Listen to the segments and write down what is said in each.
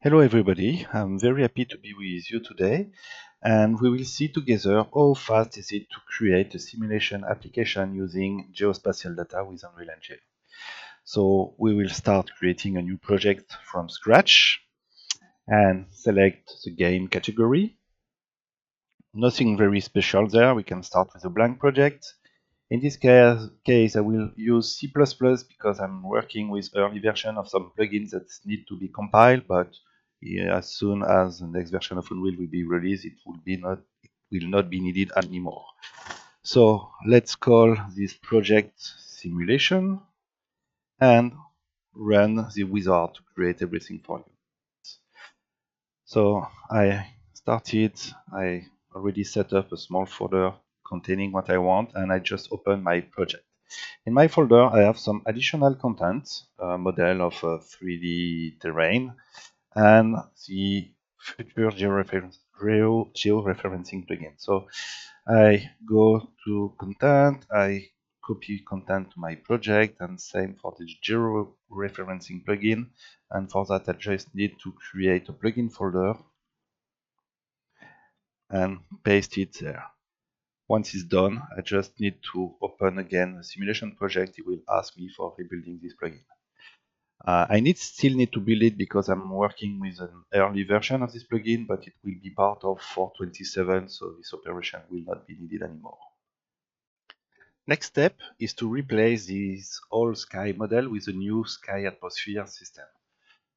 Hello everybody, I'm very happy to be with you today, and we will see together how fast is it to create a simulation application using geospatial data with Unreal Engine. So we will start creating a new project from scratch and select the game category. Nothing very special there, we can start with a blank project. In this case, I will use C++ because I'm working with early version of some plugins that need to be compiled, but as soon as the next version of Unreal will be released, it will not be needed anymore. So let's call this project simulation and run the wizard to create everything for you. So I already set up a small folder containing what I want, and I just open my project. In my folder, I have some additional content, a model of a 3D terrain, and the future georeferencing plugin. So I go to content, I copy content to my project, and same for the georeferencing plugin. And for that, I just need to create a plugin folder and paste it there. Once it's done, I just need to open again a simulation project. It will ask me for rebuilding this plugin. I still need to build it because I'm working with an early version of this plugin, but it will be part of 4.27, so this operation will not be needed anymore. Next step is to replace this old sky model with a new sky atmosphere system.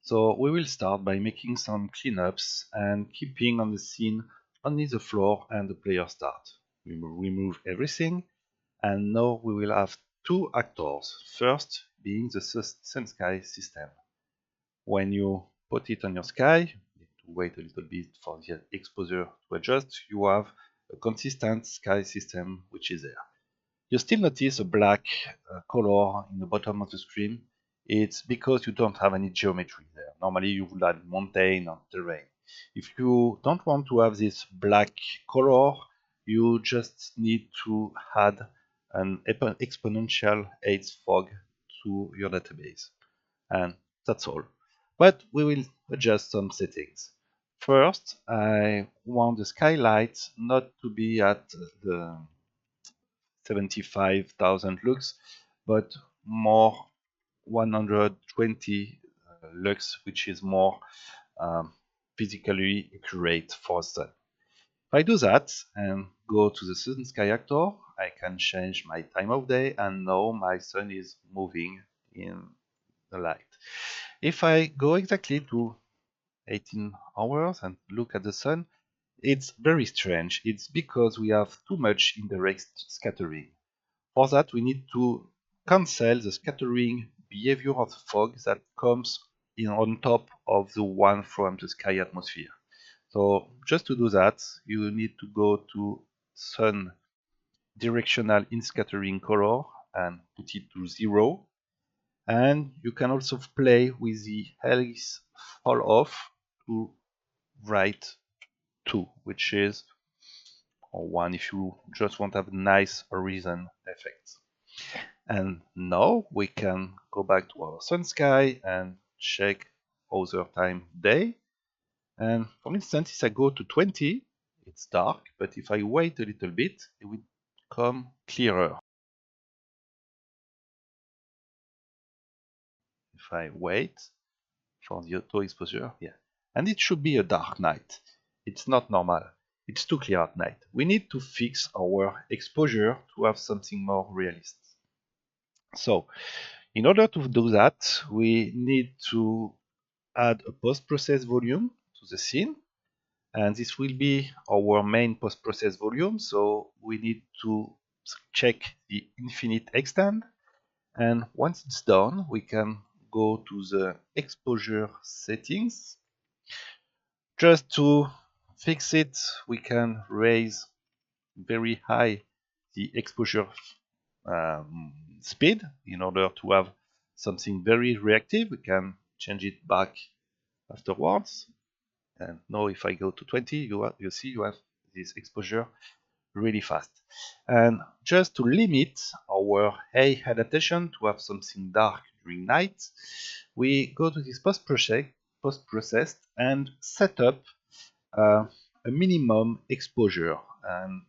So we will start by making some cleanups and keeping on the scene only the floor and the player start. We will remove everything, and now we will have two actors. First being the sun sky system. When you put it on your sky, you need to wait a little bit for the exposure to adjust. You have a consistent sky system which is there. You still notice a black color in the bottom of the screen. It's because you don't have any geometry there. Normally you would add mountain or terrain. If you don't want to have this black color, you just need to add an exponential height fog to your database. And that's all. But we will adjust some settings. First, I want the skylight not to be at the 75,000 lux, but more 120 lux, which is more physically accurate for sun. If I do that and go to the sun sky actor, I can change my time of day, and now my sun is moving in the light. If I go exactly to 18 hours and look at the sun, it's very strange. It's because we have too much indirect scattering. For that, we need to cancel the scattering behavior of the fog that comes in on top of the one from the sky atmosphere. So just to do that, you need to go to sun directional in scattering color and put it to 0. And you can also play with the helix fall off to write 2, which is, or 1 if you just want to have nice horizon effects. And now we can go back to our sun sky and check other time day. And for instance, if I go to 20, it's dark, but if I wait a little bit, it will become clearer. If I wait for the auto exposure, yeah. And it should be a dark night. It's not normal. It's too clear at night. We need to fix our exposure to have something more realistic. So, in order to do that, we need to add a post-process volume to the scene, and this will be our main post-process volume. So we need to check the infinite extend, and once it's done, we can go to the exposure settings. Just to fix it, we can raise very high the exposure speed in order to have something very reactive. We can change it back afterwards. And now if I go to 20, you see you have this exposure really fast. And just to limit our adaptation to have something dark during night, we go to this post-process post-processed and set up a minimum exposure. And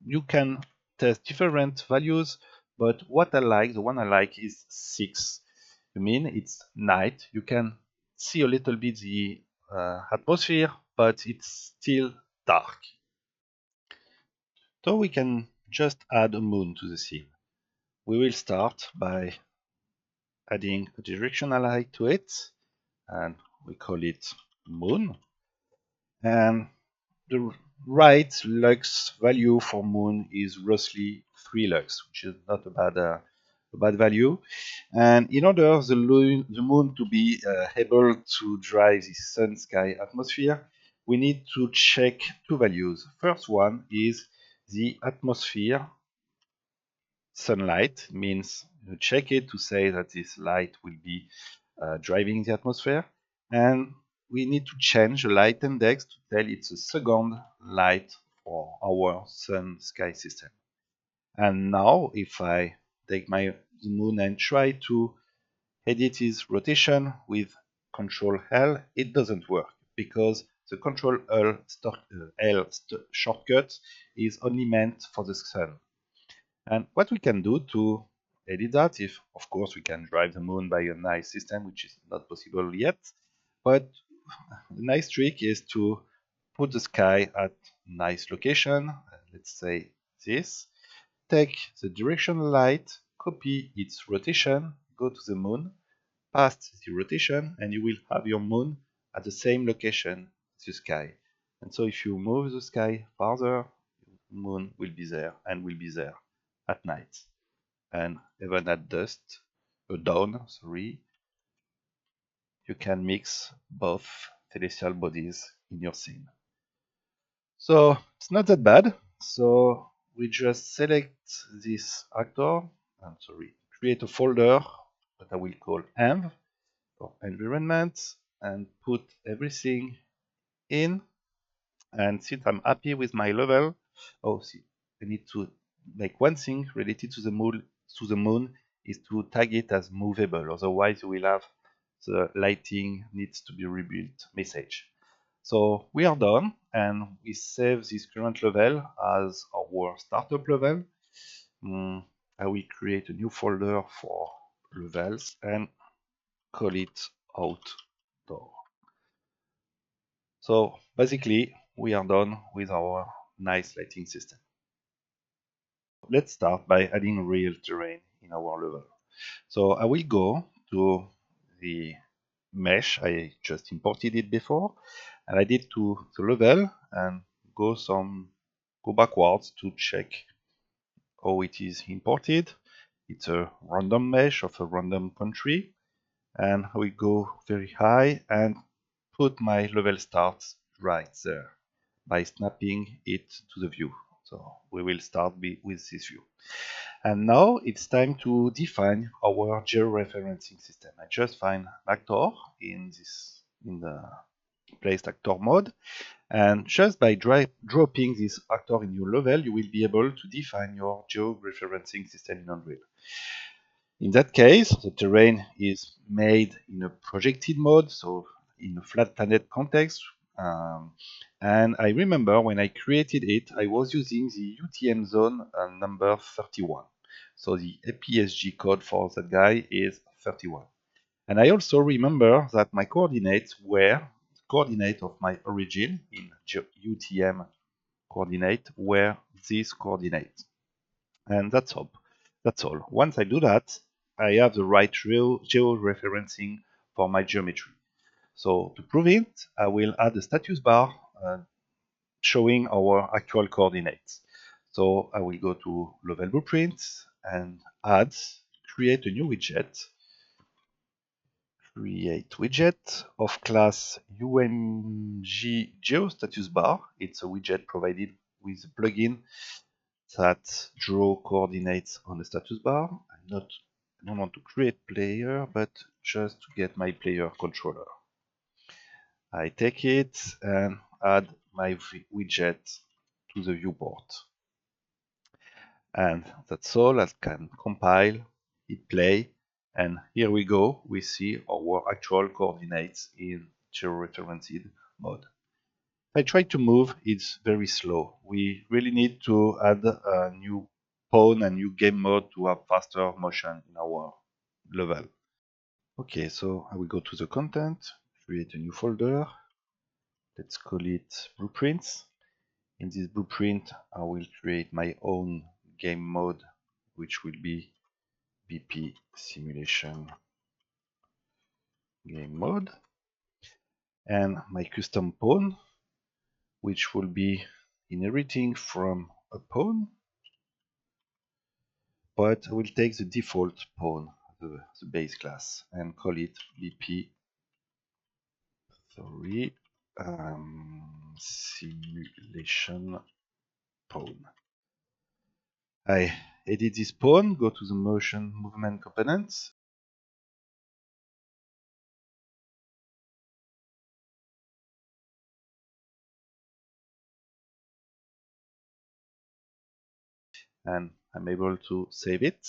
you can test different values, but what I like, the one I like is 6. I mean, it's night. You can see a little bit the atmosphere, but it's still dark. So we can just add a moon to the scene. We will start by adding a directional light to it, and we call it moon. And the right lux value for moon is roughly 3 lux, which is not a bad value. And in order the moon to be able to drive the sun sky atmosphere, we need to check 2 values. First one is the atmosphere sunlight, means you check it to say that this light will be driving the atmosphere, and we need to change the light index to tell it's a second light for our sun sky system. And now if I take the moon and try to edit its rotation with Control L, it doesn't work because the Control L shortcut is only meant for the sun. And what we can do to edit that, if of course we can drive the moon by a nice system, which is not possible yet, but a nice trick is to put the sky at nice location, let's say this, take the directional light, copy its rotation, go to the moon, past the rotation, and you will have your moon at the same location as the sky. And so if you move the sky farther, the moon will be there and will be there at night. And even at dawn, you can mix both celestial bodies in your scene. So it's not that bad. So we just select this actor, create a folder that I will call env for environment and put everything in. And since I'm happy with my level, I need to make one thing related to the moon is to tag it as movable. Otherwise, you will have the lighting needs to be rebuilt message. So we are done, and we save this current level as our startup level. I will create a new folder for levels and call it outdoor. So basically, we are done with our nice lighting system. Let's start by adding real terrain in our level. So I will go to the mesh. I just imported it before, and I did to the level and go backwards to check how it is imported. It's a random mesh of a random country, and I will go very high and put my level start right there by snapping it to the view. So we will start with this view. And now it's time to define our georeferencing system. I just find an actor in the placed actor mode, and just by dropping this actor in your level, you will be able to define your georeferencing system in Unreal. In that case, the terrain is made in a projected mode, so in a flat planet context. And I remember when I created it, I was using the UTM zone number 31. So the APSG code for that guy is 31. And I also remember that my coordinates were the coordinate of my origin in UTM coordinate were these coordinates. And that's all. Once I do that, I have the right georeferencing for my geometry. So to prove it, I will add a status bar showing our actual coordinates. So I will go to level blueprints and create a new widget. Create widget of class UMG GeoStatusBar. It's a widget provided with a plugin that draw coordinates on the status bar. I don't want to create player, but just to get my player controller. I take it and add my widget to the viewport. And that's all. I can compile, hit play, And here we go, we see our actual coordinates in georeferenced mode. If I try to move, it's very slow. We really need to add a new pawn and new game mode to have faster motion in our level. Okay, so I will go to the content, create a new folder. Let's call it blueprints. In this blueprint, I will create my own game mode, which will be BP simulation game mode, and my custom pawn, which will be inheriting from a pawn, but I will take the default pawn, the base class, and call it BP simulation pawn. I edit this pawn, go to the motion movement components, and I'm able to save it.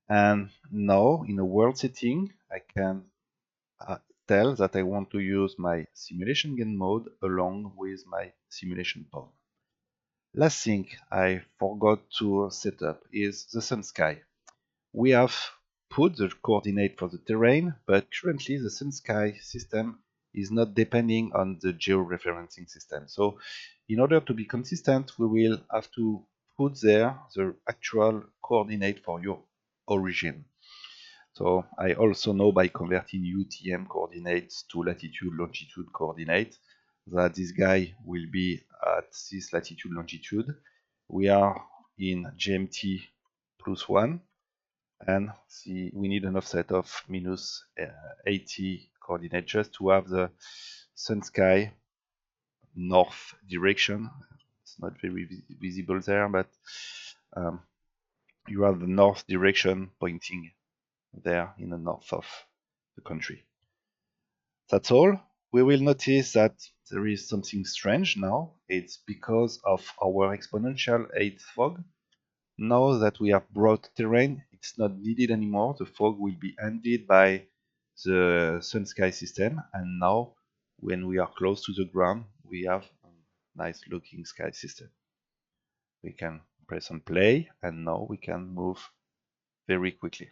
And now in a world setting, I can tell that I want to use my simulation game mode along with my simulation pawn. Last thing I forgot to set up is the sun sky. We have put the coordinate for the terrain, but currently the sun sky system is not depending on the georeferencing system. So in order to be consistent, we will have to put there the actual coordinate for your origin. So I also know by converting UTM coordinates to latitude longitude coordinate that this guy will be at this latitude longitude. We are in GMT +1, and see we need an offset of minus 80 coordinate just to have the sun sky north direction. It's not very visible there, but you have the north direction pointing there in the north of the country. That's all. We will notice that there is something strange now. It's because of our exponential 8 fog. Now that we have brought terrain, it's not needed anymore. The fog will be ended by the sun sky system, and now when we are close to the ground, we have a nice looking sky system. We can press on play, and now we can move very quickly.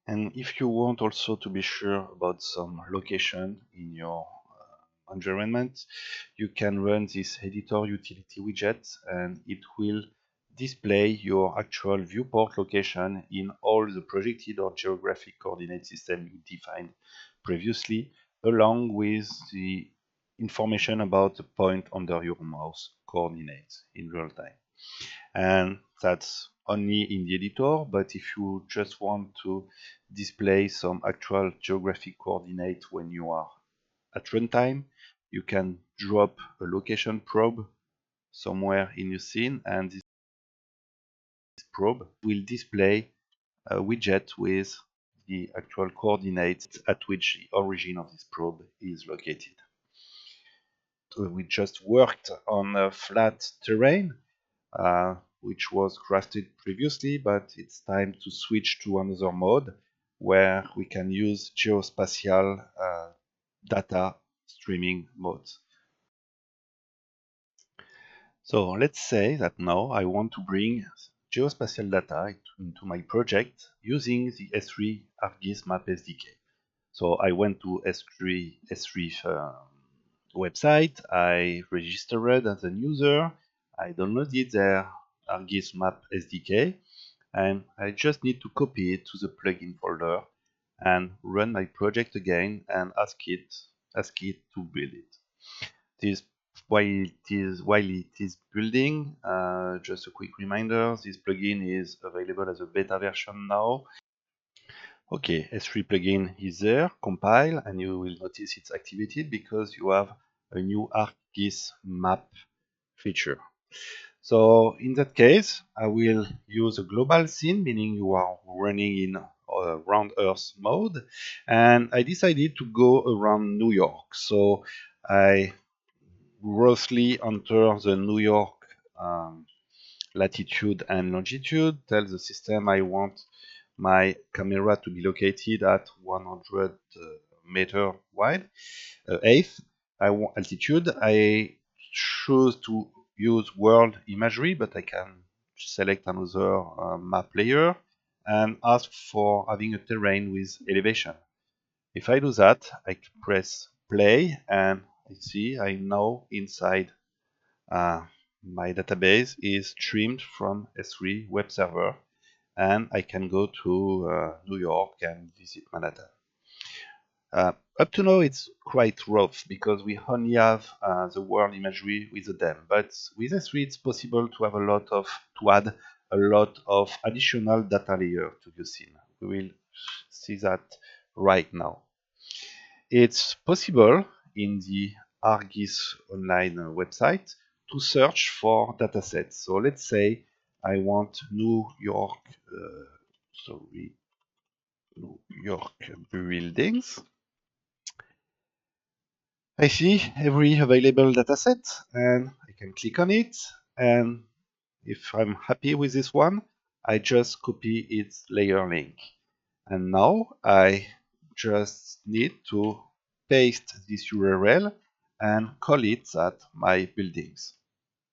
And if you want also to be sure about some location in your environment, you can run this editor utility widget, and it will display your actual viewport location in all the projected or geographic coordinate system you defined previously, along with the information about the point under your mouse coordinates in real time. And that's only in the editor, but if you just want to display some actual geographic coordinate when you are at runtime, you can drop a location probe somewhere in your scene, and this probe will display a widget with the actual coordinates at which the origin of this probe is located. So we just worked on a flat terrain, which was crafted previously, but it's time to switch to another mode where we can use geospatial data streaming modes. So let's say that now I want to bring geospatial data into my project using the ESRI arcGIS Map SDK. So I went to ESRI website, I registered as a user, I downloaded their arcGIS Map SDK, and I just need to copy it to the plugin folder and run my project again and ask it to build it. While it is building, just a quick reminder, this plugin is available as a beta version now. Okay, S3 plugin is there, compile, and you will notice it's activated because you have a new arcGIS map feature. So in that case, I will use a global scene, meaning you are running in round Earth mode, and I decided to go around New York. So I roughly enter the New York latitude and longitude, tell the system I want my camera to be located at 100 meter wide, height. I want altitude. I choose to use world imagery, but I can select another map layer and ask for having a terrain with elevation. If I do that, I press play and I see I'm now inside my database is streamed from ESRI web server, and I can go to New York and visit Manhattan. Up to now, it's quite rough because we only have the world imagery with the DEM. But with ESRI, it's possible to have to add a lot of additional data layer to the scene. We will see that right now. It's possible in the arcGIS online website to search for datasets. So let's say I want New York buildings. I see every available dataset and I can click on it, and if I'm happy with this one, I just copy its layer link. And now I just need to paste this URL and call it at my buildings.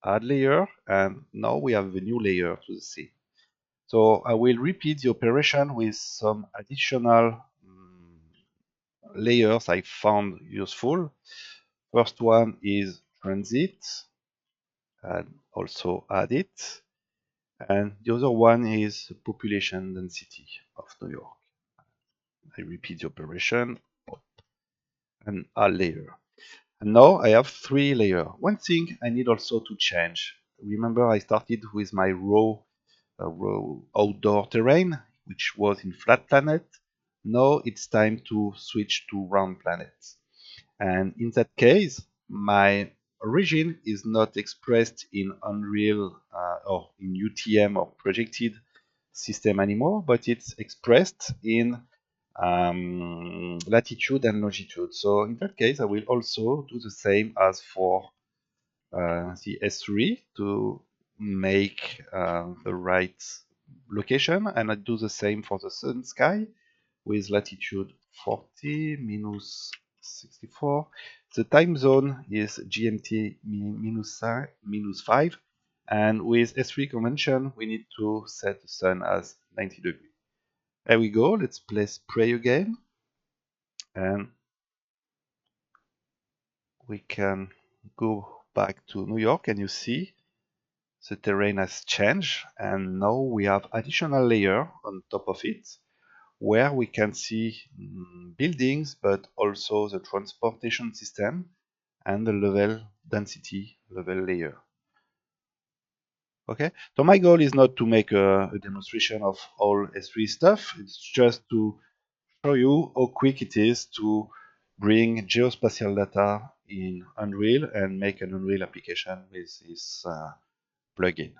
Add layer, and now we have a new layer to the scene. So I will repeat the operation with some additional layers I found useful. First one is transit, and also add it. And the other one is population density of New York. I repeat the operation and add layer. And now I have 3 layers. One thing I need also to change. Remember I started with my raw outdoor terrain, which was in flat planet. Now it's time to switch to round planets. And in that case, my origin is not expressed in Unreal or in UTM or projected system anymore, but it's expressed in latitude and longitude. So in that case, I will also do the same as for the ESRI to make the right location, and I do the same for the sun sky with latitude 40 minus 64. The time zone is GMT minus 5, and with ESRI convention we need to set the sun as 90 degrees. There we go. Let's press play again, and we can go back to New York, and you see the terrain has changed, and now we have additional layer on top of it where we can see buildings, but also the transportation system and the level density level layer. Okay, so my goal is not to make a demonstration of all S3 stuff. It's just to show you how quick it is to bring geospatial data in Unreal and make an Unreal application with this plugin.